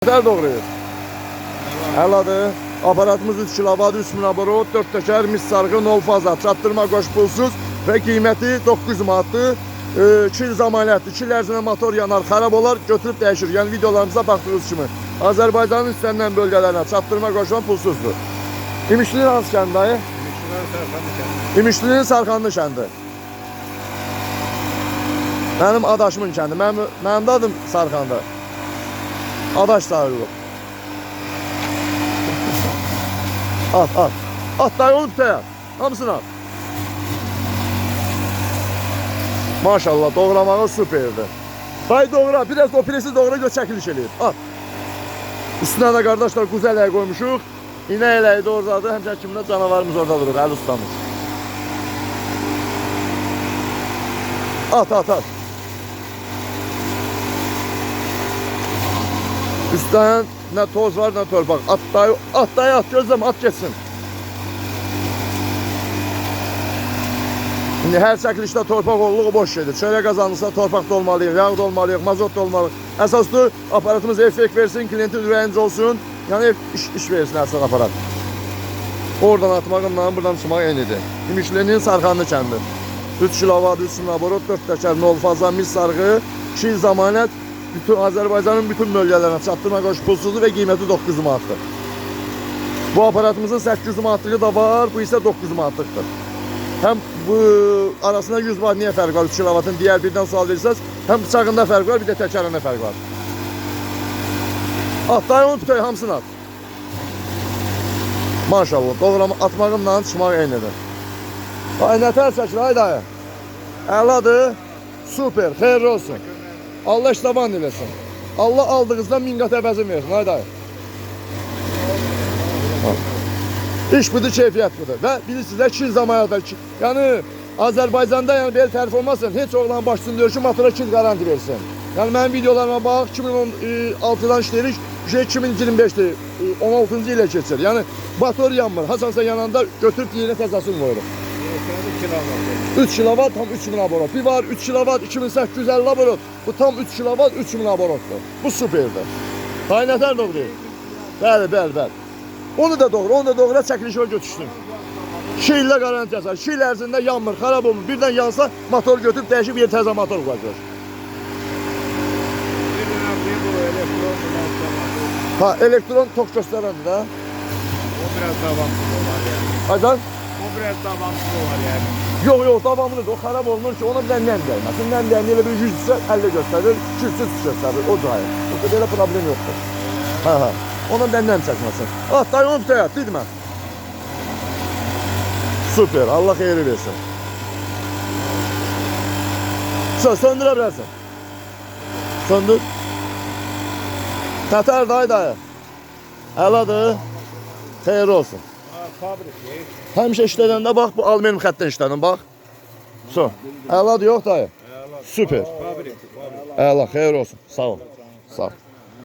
Nətər doğruyuz? Əladır. Aparatımız 3 kilovat, 3000 aborot, 4 təkər, mis sarğı, 0 faza, çatdırma qoşulsuz və qiyməti 900 manatdır. 2 il zəmanətdir. 2 il ərzində motor yanar, xarab olar, götürüb dəyişir. Yəni videolarımıza baxdığınız kimi. Azərbaycanın istənilən bölgələrinə çatdırma qoşulan pulsuzdur. İmişlinin hansı kəndi dayı? İmişlinin Sarxanlı kəndi. Mənim adaşımın kəndi. Mənim də adım Sarxanda. Adaş sağırılır. At. At dayı onu tutayaq. Hamısını at. Maşallah doğramağı süperdir. Dayı doğra. Biraz o presi doğra göz çəkiliş eləyib. At. Üstünə də qardaşlar quzu ələyi qoymuşuq. İnək ələyi də oradadır. Həmçə kimdə canavarımız orada durur. Əli ustamız. At. Üstdən nə toz var, nə torpaq. At dayı, gözləm, at geçsin. İndi hər çəkilişdə torpaq olluğu boş şeydir. Çörək qazanırsa torpaq da olmalıyıq, yağ da olmalıyıq, mazot da olmalıyıq. Əsaslı aparatımız effekt versin, klientin ürəyincə olsun. Yəni iş versin əsas aparat. Oradan atmağımla buradan çıxmaq eynidir. İmişlinin Sarxanlı kəndi. 3 kilovat, 3000 aborot, 4 təkər, 0 faza, mis sarğı, 2 il zəmanət. Bütün Azərbaycanın bütün bölgələrinə çatdırma qoşu pulsuzdur və qiyməti 900 manatdır. Bu aparatımızın 800 manatlığı da var, bu isə 900 manatlıqdır. Həm bu arasında 100 manat niyə fərq var? 3 kilovatın digər birdən sual verirsəz, həm bıçağında fərq var, bir də təkərində fərq var. At dayı onu tutayıq, hamısını at. Maşallah, doğrama atmağımla çıxmaq eynidir. Ay nətər çəkir, ay dayı. Əladır, super, xeyirli olsun. Allah iştaban eləsin. Allah aldığınızdan 1000 qat əvəzin versin, ay dayı. İş budur, keyfiyyət budur. Və bilirsiniz, 2 il zamanədir. Yəni, Azərbaycanda belə tərif olmasın, heç oğlan başçısını deyir ki, motora 2 il garanti versin. Yəni, mənim videolarıma bax, 2016-dan işləyirik, 2025-dir, 16-cı ilə keçir. Yəni, motor yanmır, hasansa yananda götürüb yerinə təzəsini qoyuruq. 3 kilovat tam 3000 aborot. Bir var 3 kilovat 2850 aborot. Bu tam 3 kilovat 3000 aborotdur. Bu süperdir. Dayı nətər doğruyur? Bəli. Onu da doğru çəkilişə götürsün. 2 illə garanti yazar. 2 il ərzində yanmır, xarab olmur. Birdən yansa motor götürüb dəyişib yer təzə motor qoyacaq. Ha, elektron tok göstərəndir də. O biraz davamsız olar yəni. Aydan? O biraz davamsız olar yəni. Yok davamlıdır. O xarab olmur ki, ona bir də nəm dəyməsin. Nəm dəyəndə elə bir 100-sə 50 göstərir, 200-sə göstərir. O cahil. Yoxsa belə problem yoxdur. Ha. Ona bir də nəm çəkməsin. At dayı onu tutayaq, dedim mən. Süper. Allah xeyri versin. Söndürə bilərsən. Söndür. Tətər dayı. Əladır. Xeyri olsun. Fabrik. Həmişə işlədəndə bax, bu alüminyum xəttdən işlədin, bax. Əladır, yox dayı. Süper. Fabrik. Əla, xeyir olsun. Sağ ol.